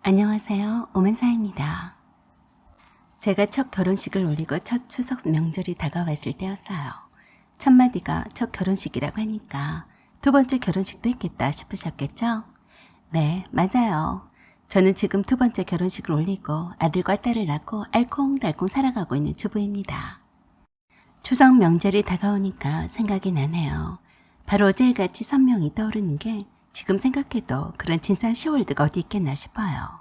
안녕하세요. 오만사입니다. 제가 첫 결혼식을 올리고 첫 추석 명절이 다가왔을 때였어요. 첫마디가 첫 결혼식이라고 하니까 두 번째 결혼식도 했겠다 싶으셨겠죠? 네, 맞아요. 저는 지금 두 번째 결혼식을 올리고 아들과 딸을 낳고 알콩달콩 살아가고 있는 주부입니다. 추석 명절이 다가오니까 생각이 나네요. 바로 어제일같이 선명히 떠오르는 게 지금 생각해도 그런 진상 시월드가 어디 있겠나 싶어요.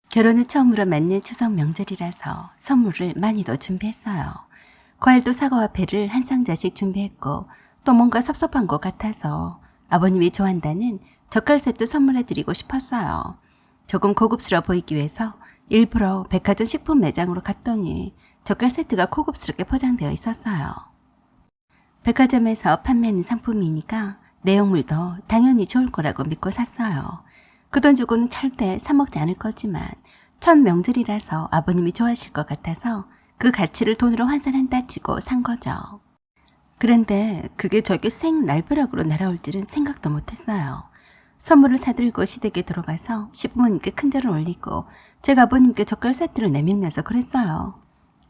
결혼 후 처음으로 맞는 추석 명절이라서 선물을 많이도 준비했어요. 과일도 사과와 배를 한 상자씩 준비했고 또 뭔가 섭섭한 것 같아서 아버님이 좋아한다는 젓갈 세트 선물해드리고 싶었어요. 조금 고급스러워 보이기 위해서 일부러 백화점 식품 매장으로 갔더니 젓갈 세트가 고급스럽게 포장되어 있었어요. 백화점에서 판매하는 상품이니까 내용물도 당연히 좋을 거라고 믿고 샀어요. 그 돈 주고는 절대 사 먹지 않을 거지만 첫 명절이라서 아버님이 좋아하실 것 같아서 그 가치를 돈으로 환산한다 치고 산 거죠. 그런데 그게 저게 생 날벼락으로 날아올 줄은 생각도 못했어요. 선물을 사들고 시댁에 들어가서 시부모님께 큰절을 올리고 제가 아버님께 젓갈 세트를 내밀면서 그랬어요.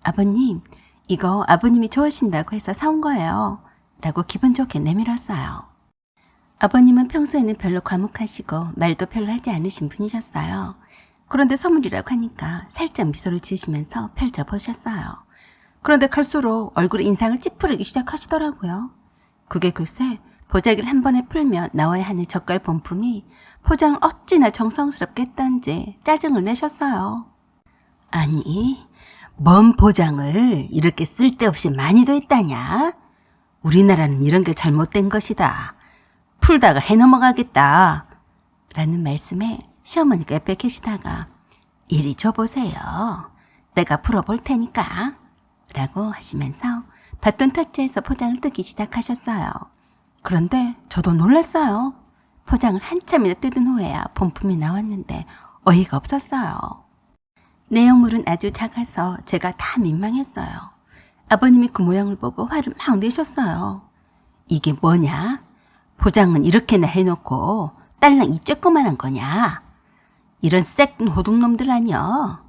아버님, 이거 아버님이 좋아하신다고 해서 사온 거예요. 라고 기분 좋게 내밀었어요. 아버님은 평소에는 별로 과묵하시고 말도 별로 하지 않으신 분이셨어요. 그런데 선물이라고 하니까 살짝 미소를 지으시면서 펼쳐보셨어요. 그런데 갈수록 얼굴에 인상을 찌푸리기 시작하시더라고요. 그게 글쎄 보자기를 한 번에 풀며 나와야 하는 젓갈 본품이 포장을 어찌나 정성스럽게 했던지 짜증을 내셨어요. 아니, 뭔 포장을 이렇게 쓸데없이 많이도 했다냐? 우리나라는 이런 게 잘못된 것이다. 풀다가 해 넘어가겠다. 라는 말씀에 시어머니가 옆에 계시다가 이리 줘보세요. 내가 풀어볼 테니까. 라고 하시면서 받던 터치에서 포장을 뜯기 시작하셨어요. 그런데 저도 놀랐어요. 포장을 한참이나 뜯은 후에야 본품이 나왔는데 어이가 없었어요. 내용물은 아주 작아서 제가 다 민망했어요. 아버님이 그 모양을 보고 화를 막 내셨어요. 이게 뭐냐? 포장은 이렇게나 해놓고 딸랑 이 쬐꼬만한 거냐? 이런 쎄끈 호둑놈들 아니여?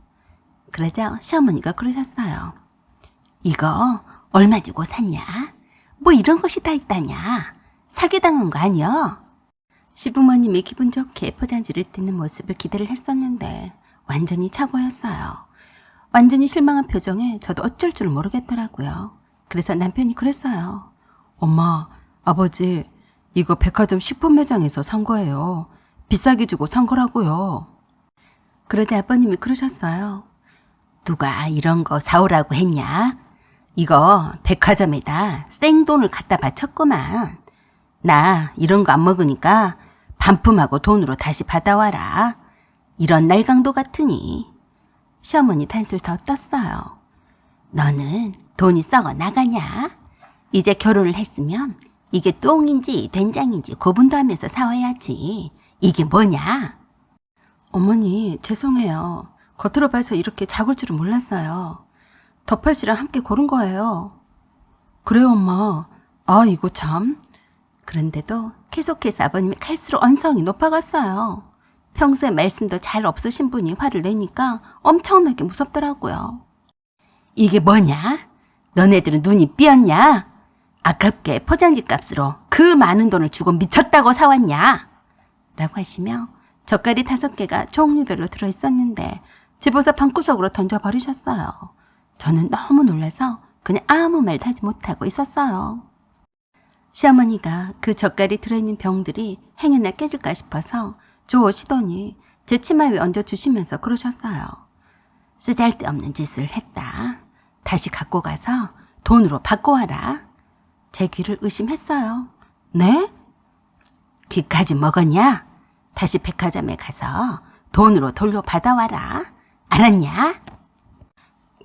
그러자 시어머니가 그러셨어요. 이거 얼마 주고 샀냐? 뭐 이런 것이 다 있다냐? 사기당한 거 아니여? 시부모님이 기분 좋게 포장지를 뜯는 모습을 기대를 했었는데 완전히 착오였어요. 완전히 실망한 표정에 저도 어쩔 줄 모르겠더라고요. 그래서 남편이 그랬어요. 엄마, 아버지, 이거 백화점 식품 매장에서 산 거예요. 비싸게 주고 산 거라고요. 그러자 아버님이 그러셨어요. 누가 이런 거 사오라고 했냐? 이거 백화점에다 생돈을 갖다 바쳤구만. 나 이런 거 안 먹으니까 반품하고 돈으로 다시 받아와라. 이런 날강도 같으니. 시어머니 단술 더 떴어요. 너는 돈이 썩어 나가냐? 이제 결혼을 했으면 이게 똥인지 된장인지 구분도 하면서 사와야지. 이게 뭐냐? 어머니, 죄송해요. 겉으로 봐서 이렇게 작을 줄은 몰랐어요. 덮팔씨랑 함께 고른 거예요. 그래요, 엄마. 아, 이거 참. 그런데도 계속해서 아버님이 갈수록 언성이 높아갔어요. 평소에 말씀도 잘 없으신 분이 화를 내니까 엄청나게 무섭더라고요. 이게 뭐냐? 너네들은 눈이 삐었냐? 아깝게 포장지 값으로 그 많은 돈을 주고 미쳤다고 사왔냐? 라고 하시며 젓갈이 5개가 종류별로 들어있었는데 집어서 방구석으로 던져버리셨어요. 저는 너무 놀라서 그냥 아무 말도 하지 못하고 있었어요. 시어머니가 그 젓갈이 들어있는 병들이 행여나 깨질까 싶어서 주워시더니 제 치마 위에 얹어주시면서 그러셨어요. 쓰잘데없는 짓을 했다. 다시 갖고 가서 돈으로 바꿔와라. 제 귀를 의심했어요. 네? 귀까지 먹었냐? 다시 백화점에 가서 돈으로 돌려받아와라. 알았냐?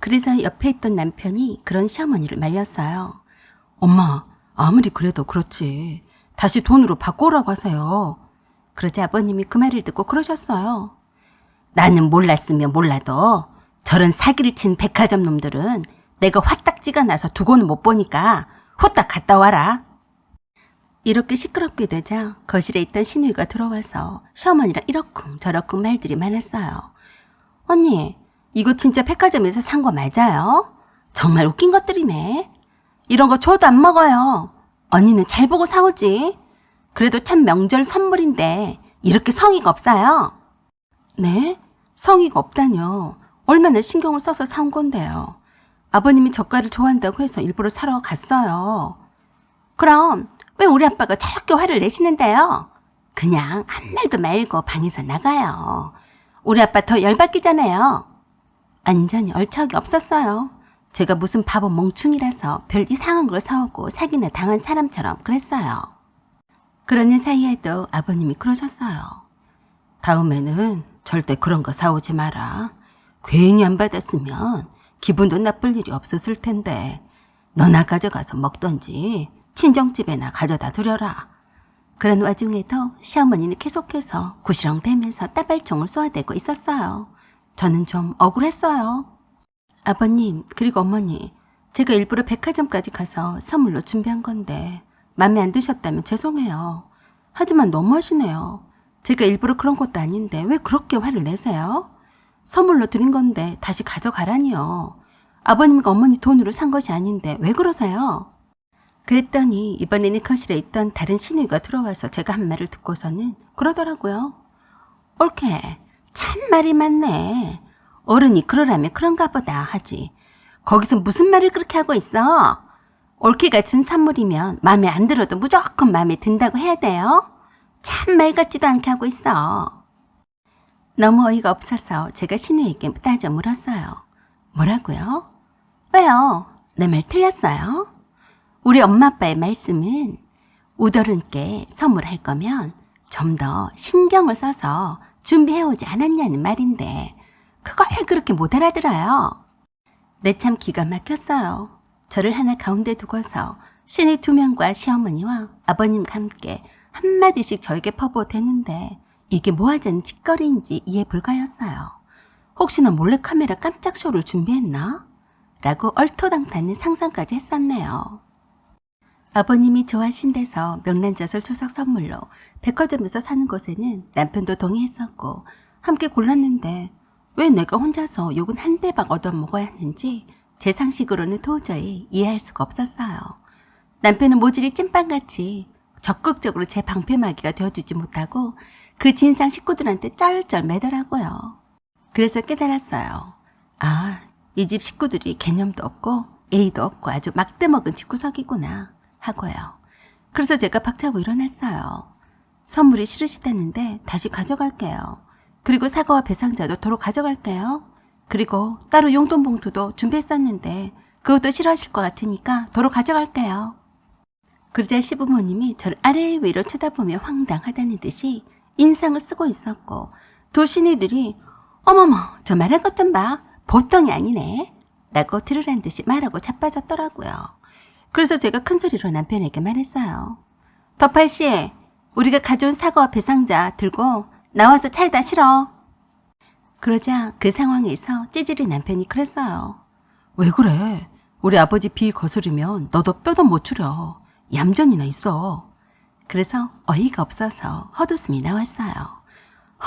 그래서 옆에 있던 남편이 그런 시어머니를 말렸어요. 엄마, 아무리 그래도 그렇지. 다시 돈으로 바꿔오라고 하세요. 그러자 아버님이 그 말을 듣고 그러셨어요. 나는 몰랐으면 몰라도 저런 사기를 친 백화점 놈들은 내가 화딱지가 나서 두고는 못 보니까 후딱 갔다 와라. 이렇게 시끄럽게 되자 거실에 있던 신우이가 들어와서 시어머니랑 이러쿵 저러쿵 말들이 많았어요. 언니, 이거 진짜 백화점에서 산 거 맞아요? 정말 웃긴 것들이네. 이런 거 줘도 안 먹어요. 언니는 잘 보고 사오지. 그래도 참 명절 선물인데 이렇게 성의가 없어요. 네? 성의가 없다뇨. 얼마나 신경을 써서 사온 건데요. 아버님이 젓갈을 좋아한다고 해서 일부러 사러 갔어요. 그럼 왜 우리 아빠가 저렇게 화를 내시는데요? 그냥 한 말도 말고 방에서 나가요. 우리 아빠 더 열받기잖아요. 완전히 얼척이 없었어요. 제가 무슨 바보 멍충이라서 별 이상한 걸 사오고 사기나 당한 사람처럼 그랬어요. 그러는 사이에도 아버님이 그러셨어요. 다음에는 절대 그런 거 사오지 마라. 괜히 안 받았으면 기분도 나쁠 일이 없었을 텐데 너나 가져가서 먹던지 친정집에나 가져다 두려라. 그런 와중에도 시어머니는 계속해서 구시렁대면서 따발총을 쏘아대고 있었어요. 저는 좀 억울했어요. 아버님 그리고 어머니, 제가 일부러 백화점까지 가서 선물로 준비한 건데 마음에 안 드셨다면 죄송해요. 하지만 너무하시네요. 제가 일부러 그런 것도 아닌데 왜 그렇게 화를 내세요? 선물로 드린 건데 다시 가져가라니요. 아버님과 어머니 돈으로 산 것이 아닌데 왜 그러세요? 그랬더니 이번에는 거실에 있던 다른 시누이가 들어와서 제가 한 말을 듣고서는 그러더라고요. 옳게 참 말이 많네. 어른이 그러라면 그런가 보다 하지. 거기서 무슨 말을 그렇게 하고 있어? 옳게가 준 선물이면 마음에 안 들어도 무조건 마음에 든다고 해야 돼요? 참 말 같지도 않게 하고 있어. 너무 어이가 없어서 제가 신우에게 따져 물었어요. 뭐라고요? 왜요? 내 말 틀렸어요? 우리 엄마 아빠의 말씀은 우더른께 선물할 거면 좀 더 신경을 써서 준비해오지 않았냐는 말인데 그걸 그렇게 못 알아들어요. 내 참 기가 막혔어요. 저를 하나 가운데 두고서 신이 두 명과 시어머니와 아버님과 함께 한마디씩 저에게 퍼부어대는데 이게 뭐하자는 짓거리인지 이해 불가였어요. 혹시나 몰래카메라 깜짝 쇼를 준비했나? 라고 얼토당타는 상상까지 했었네요. 아버님이 좋아하신 데서 명란젓을 추석 선물로 백화점에서 사는 것에는 남편도 동의했었고 함께 골랐는데 왜 내가 혼자서 욕은 한 대박 얻어먹어야 하는지 제 상식으로는 도저히 이해할 수가 없었어요. 남편은 모질이 찐빵같이 적극적으로 제 방패막이가 되어주지 못하고 그 진상 식구들한테 쩔쩔 매더라고요. 그래서 깨달았어요. 아, 이 집 식구들이 개념도 없고 예의도 없고 아주 막대먹은 집구석이구나 하고요. 그래서 제가 박차고 일어났어요. 선물이 싫으시다는데 다시 가져갈게요. 그리고 사과와 배상자도 도로 가져갈게요. 그리고 따로 용돈 봉투도 준비했었는데 그것도 싫어하실 것 같으니까 도로 가져갈게요. 그러자 시부모님이 저를 아래 위로 쳐다보며 황당하다는 듯이 인상을 쓰고 있었고 두 시누이들이 어머머 저 말한 것 좀 봐. 보통이 아니네. 라고 들으란 듯이 말하고 자빠졌더라고요. 그래서 제가 큰소리로 남편에게 말했어요. 덕팔씨, 우리가 가져온 사과와 배상자 들고 나와서 차에다 실어. 그러자 그 상황에서 찌질이 남편이 그랬어요. 왜 그래? 우리 아버지 비 거스르면 너도 뼈도 못 추려. 얌전히나 있어. 그래서 어이가 없어서 헛웃음이 나왔어요.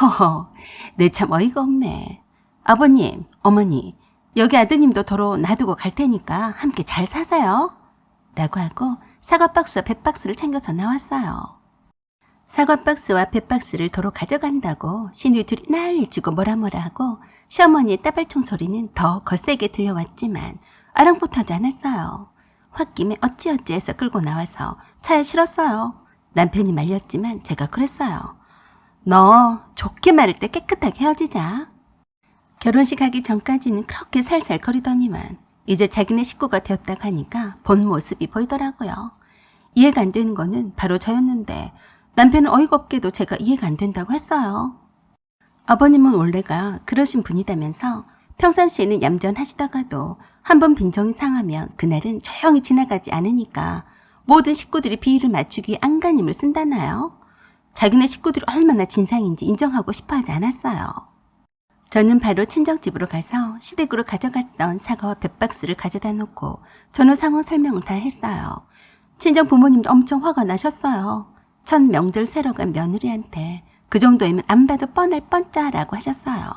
허허, 내 참 어이가 없네. 아버님, 어머니, 여기 아드님도 도로 놔두고 갈 테니까 함께 잘 사세요. 라고 하고 사과박스와 뱃박스를 챙겨서 나왔어요. 사과박스와 뱃박스를 도로 가져간다고 시누이 둘이 난리치고 뭐라 하고 시어머니의 따발총 소리는 더 거세게 들려왔지만 아랑곳하지 않았어요. 홧김에 어찌어찌해서 끌고 나와서 차에 실었어요. 남편이 말렸지만 제가 그랬어요. 너 좋게 말할 때 깨끗하게 헤어지자. 결혼식 하기 전까지는 그렇게 살살 거리더니만 이제 자기네 식구가 되었다고 하니까 본 모습이 보이더라고요. 이해가 안 되는 거는 바로 저였는데 남편은 어이가 없게도 제가 이해가 안 된다고 했어요. 아버님은 원래가 그러신 분이다면서 평상시에는 얌전하시다가도 한번 빈정이 상하면 그날은 조용히 지나가지 않으니까 모든 식구들이 비위를 맞추기 위해 안간힘을 쓴다나요? 자기네 식구들이 얼마나 진상인지 인정하고 싶어 하지 않았어요. 저는 바로 친정집으로 가서 시댁으로 가져갔던 사과와 뱃박스를 가져다 놓고 전후 상황 설명을 다 했어요. 친정 부모님도 엄청 화가 나셨어요. 첫 명절 새러 간 며느리한테 그 정도이면 안 봐도 뻔할 뻔짜라고 하셨어요.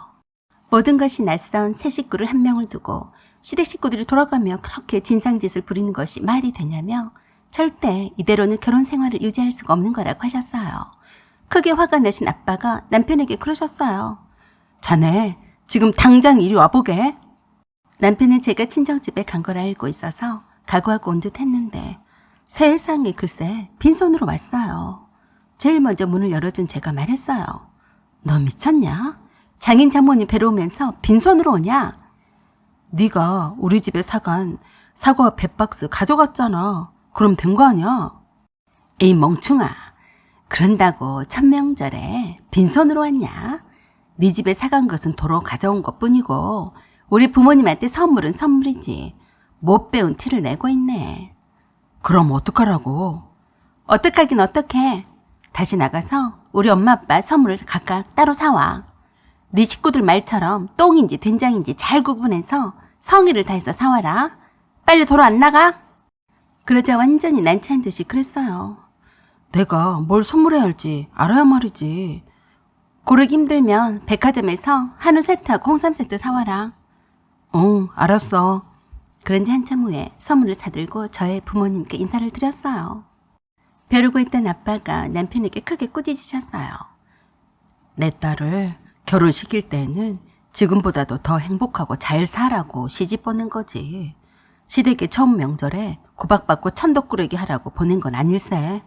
모든 것이 낯선 새 식구를 한 명을 두고 시댁 식구들이 돌아가며 그렇게 진상짓을 부리는 것이 말이 되냐며 절대 이대로는 결혼 생활을 유지할 수가 없는 거라고 하셨어요. 크게 화가 나신 아빠가 남편에게 그러셨어요. 자네 지금 당장 이리 와보게. 남편은 제가 친정집에 간 걸 알고 있어서 각오하고 온 듯 했는데 세상에 글쎄 빈손으로 왔어요. 제일 먼저 문을 열어준 제가 말했어요. 너 미쳤냐? 장인 장모님 뵈러 오면서 빈손으로 오냐? 네가 우리 집에 사간 사과 100박스 가져갔잖아. 그럼 된 거 아니야? 에이 멍충아. 그런다고 첫 명절에 빈손으로 왔냐? 네 집에 사간 것은 도로 가져온 것뿐이고 우리 부모님한테 선물은 선물이지. 못 배운 티를 내고 있네. 그럼 어떡하라고? 어떡하긴 어떡해. 다시 나가서 우리 엄마 아빠 선물을 각각 따로 사와. 네 식구들 말처럼 똥인지 된장인지 잘 구분해서 성의를 다해서 사와라. 빨리 도로 안 나가? 그러자 완전히 난처한 듯이 그랬어요. 내가 뭘 선물해야 할지 알아야 말이지. 고르기 힘들면 백화점에서 한우 세트하고 홍삼 세트 사와라. 응, 알았어. 그런 지 한참 후에 선물을 사들고 저의 부모님께 인사를 드렸어요. 벼르고 있던 아빠가 남편에게 크게 꾸짖으셨어요. 내 딸을 결혼시킬 때는 지금보다도 더 행복하고 잘 살라고 시집 보낸 거지. 시댁의 처음 명절에 구박받고 천덕꾸러기 하라고 보낸 건 아닐세.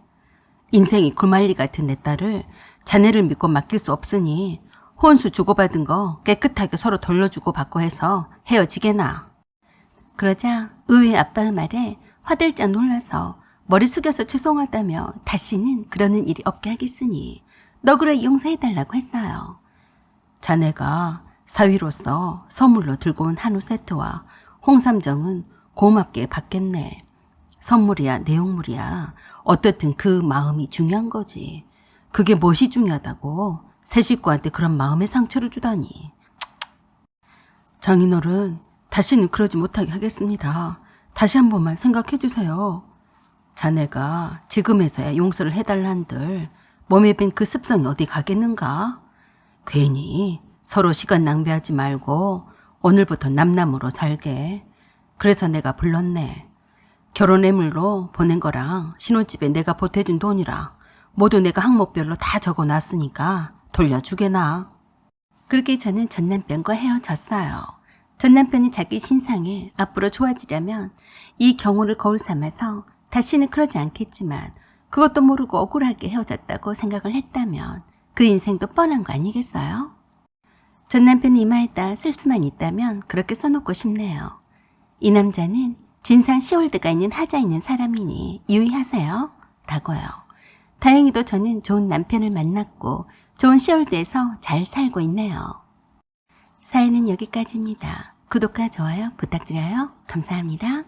인생이 구말리 같은 내 딸을 자네를 믿고 맡길 수 없으니 혼수 주고받은 거 깨끗하게 서로 돌려주고 받고 해서 헤어지게나. 그러자 의외의 아빠의 말에 화들짝 놀라서 머리 숙여서 죄송하다며 다시는 그러는 일이 없게 하겠으니 너그러 용서해달라고 했어요. 자네가 사위로서 선물로 들고 온 한우 세트와 홍삼정은 고맙게 받겠네. 선물이야 내용물이야 어떻든 그 마음이 중요한 거지. 그게 무엇이 중요하다고 새 식구한테 그런 마음의 상처를 주다니. 장인어른, 다시는 그러지 못하게 하겠습니다. 다시 한 번만 생각해 주세요. 자네가 지금에서야 용서를 해달라 한들 몸에 밴 그 습성이 어디 가겠는가? 괜히 서로 시간 낭비하지 말고 오늘부터 남남으로 살게. 그래서 내가 불렀네. 결혼 예물로 보낸 거랑 신혼집에 내가 보태준 돈이랑 모두 내가 항목별로 다 적어놨으니까 돌려주게나. 그렇게 저는 전 남편과 헤어졌어요. 전 남편이 자기 신상에 앞으로 좋아지려면 이 경우를 거울 삼아서 다시는 그러지 않겠지만 그것도 모르고 억울하게 헤어졌다고 생각을 했다면 그 인생도 뻔한 거 아니겠어요? 전 남편 이마에다 쓸 수만 있다면 그렇게 써놓고 싶네요. 이 남자는 진상 시월드가 있는 하자 있는 사람이니 유의하세요. 라고요. 다행히도 저는 좋은 남편을 만났고 좋은 시월드에서 잘 살고 있네요. 사연은 여기까지입니다. 구독과 좋아요 부탁드려요. 감사합니다.